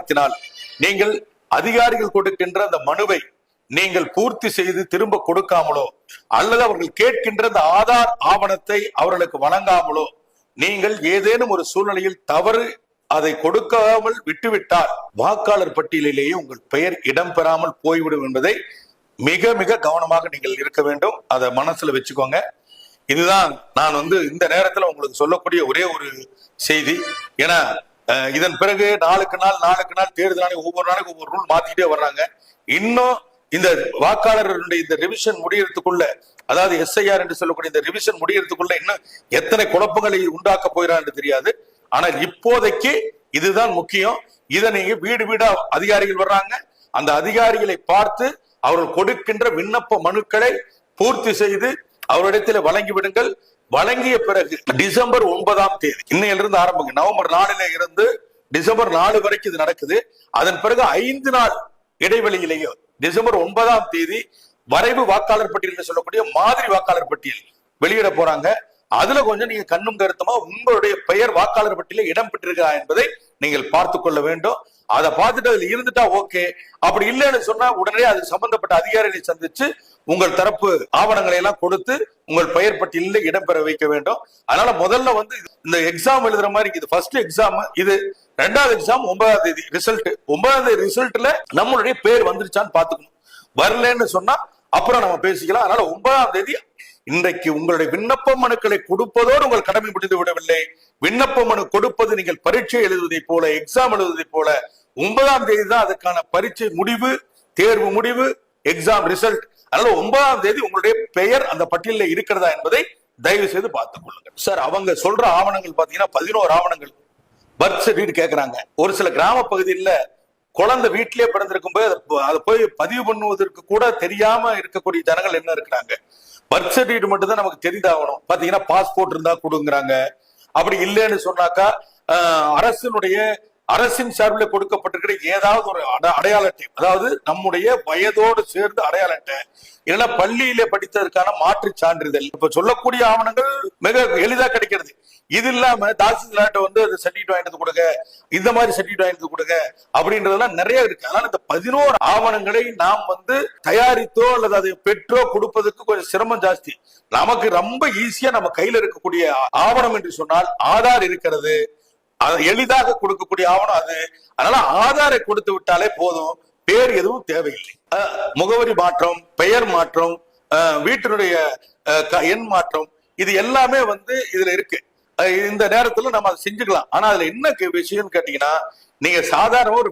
காரணத்தினால் நீங்கள் அதிகாரிகள் கொடுக்கின்ற அந்த மனுவை நீங்கள் பூர்த்தி செய்து திரும்ப கொடுக்காமலோ அல்லது அவர்கள் கேட்கின்ற அந்த ஆதார் ஆவணத்தை அவர்களுக்கு வழங்காமலோ நீங்கள் ஏதேனும் ஒரு சூழ்நிலையில் தவறு அதை கொடுக்காமல் விட்டுவிட்டால் வாக்காளர் பட்டியலிலேயே உங்கள் பெயர் இடம்பெறாமல் போய்விடும் என்பதை மிக மிக கவனமாக நீங்கள் இருக்க வேண்டும். அதை மனசுல வச்சுக்கோங்க. இதுதான் நான் இந்த நேரத்தில் உங்களுக்கு சொல்லக்கூடிய ஒரே ஒரு செய்தி. ஏன்னா இதன் பிறகு நாளுக்கு நாள் தேர்தல் ஆணையம் ஒவ்வொரு நாளைக்கு ஒவ்வொரு ரூல் மாத்திக்கிட்டே வர்றாங்க. இன்னும் இந்த வாக்காளர்களுடைய இந்த ரிவிஷன் முடியறதுக்குள்ள, அதாவது எஸ்ஐஆர் என்று சொல்லக்கூடிய இந்த ரிவிஷன் முடியறதுக்குள்ள இன்னும் எத்தனை குழப்பங்களை உண்டாக்க போகிறார் என்று தெரியாது. ஆனால் இப்போதைக்கு இதுதான் முக்கியம். இதை நீங்க வீடு வீடா அதிகாரிகள் வர்றாங்க, அந்த அதிகாரிகளை பார்த்து அவர்கள் கொடுக்கின்ற விண்ணப்ப மனுக்களை பூர்த்தி செய்து அவரிடத்தில் வழங்கி விடுங்கள். வழங்கிய பிறகு டிசம்பர் 9 இன்னையிலிருந்து ஆரம்பிங்க. நவம்பர் 4 இருந்து டிசம்பர் 4 வரைக்கும் இது நடக்குது. அதன் பிறகு 5 நாள் இடைவெளியிலேயே டிசம்பர் 9 வரைவு வாக்காளர் பட்டியல் சொல்லக்கூடிய மாதிரி வாக்காளர் பட்டியல் வெளியிட போறாங்க. அதுல கொஞ்சம் நீங்க கண்ணும் கருத்துமா உங்களுடைய பெயர் வாக்காளர் பட்டியலில் இடம் பெற்றிருக்கிறா என்பதை நீங்கள் பார்த்து கொள்ள வேண்டும். அதை பார்த்துட்டு அதுல இருந்துட்டா ஓகே. அப்படி இல்லைன்னு சொன்னா உடனே அது சம்பந்தப்பட்ட அதிகாரிகளை சந்திச்சு உங்கள் தரப்பு ஆவணங்களை எல்லாம் கொடுத்து உங்கள் பெயர் பட்டியலில் இடம்பெற வைக்க வேண்டும். அதனால முதல்ல இந்த எக்ஸாம் எழுதுற மாதிரி இது ஃபர்ஸ்ட் எக்ஸாம். இது 2வது எக்ஸாம் 9 ரிசல்ட். 9 ரிசல்ட்ல நம்மளுடைய பேர் வந்துருச்சான்னு பாத்துக்கணும். வரலன்னு சொன்னா அப்புறம் நம்ம பேசிக்கலாம். அதனால 9 இன்றைக்கு உங்களுடைய விண்ணப்ப மனுக்களை கொடுப்பதோடு உங்கள் கடமை முடிந்து விடவில்லை. விண்ணப்ப மனு கொடுப்பது நீங்கள் பரீட்சை எழுதுவதை போல, எக்ஸாம் எழுதுவதை போல 9 தான் அதுக்கான பரீட்சை முடிவு, தேர்வு முடிவு, எக்ஸாம் ரிசல்ட். அதனால 9 உங்களுடைய பெயர் அந்த பட்டியலில் இருக்கிறதா என்பதை தயவு செய்து பார்த்துக் கொள்ளுங்க. சார், அவங்க சொல்ற ஆவணங்கள் பாத்தீங்கன்னா 11 ஆவணங்கள் பர்த் சர்டிபிகேட் கேட்கறாங்க. ஒரு சில கிராம பகுதியில் குழந்தை வீட்டிலேயே பிறந்திருக்கும் போது அதை போய் பதிவு பண்ணுவதற்கு கூட தெரியாம இருக்கக்கூடிய ஜனங்கள் என்ன இருக்கிறாங்க. பர்த் சர்டிபிகேட் மட்டும் தான் நமக்கு தெரிந்தாகணும். பாத்தீங்கன்னா பாஸ்போர்ட் இருந்தா கொடுங்கிறாங்க. அப்படி இல்லைன்னு சொன்னாக்கா அரசின் சார்பில் கொடுக்கப்பட்டிருக்கிற ஏதாவது ஒரு அடையாள அட்டை, அதாவது நம்முடைய வயதோடு சேர்ந்து அடையாள அட்டை, இல்லைன்னா பள்ளியிலே படித்ததற்கான மாற்று சான்றிதழ். இப்ப சொல்லக்கூடிய ஆவணங்கள் மிக எளிதா கிடைக்கிறது. இது இல்லாம தாசில்தார்ட்ட சர்டிபிகேட் வாங்கிட்டு கொடுங்க, இந்த மாதிரி சர்டிபிகேட் வாங்கிட்டு கொடுங்க அப்படின்றதெல்லாம் நிறைய இருக்கு. அதனால இந்த 11 ஆவணங்களை நாம் தயாரித்தோ அல்லது அதை பெற்றோ கொடுப்பதற்கு கொஞ்சம் சிரமம் ஜாஸ்தி. நமக்கு ரொம்ப ஈஸியா நம்ம கையில இருக்கக்கூடிய ஆவணம் என்று சொன்னால் ஆதார் இருக்கிறது. எளிதாக கொடுக்கக்கூடிய ஆவணம் அது. அதனால ஆதாரை கொடுத்து விட்டாலே போதும், பேர் எதுவும் தேவையில்லை. முகவரி மாற்றம், பெயர் மாற்றம், வீட்டினுடைய எண் மாற்றம், இது எல்லாமே இதுல இருக்கு. இந்த நேரத்துல நம்ம அதை செஞ்சுக்கலாம். ஆனா அதுல என்ன விஷயம் கேட்டீங்கன்னா, நீங்க சாதாரண ஒரு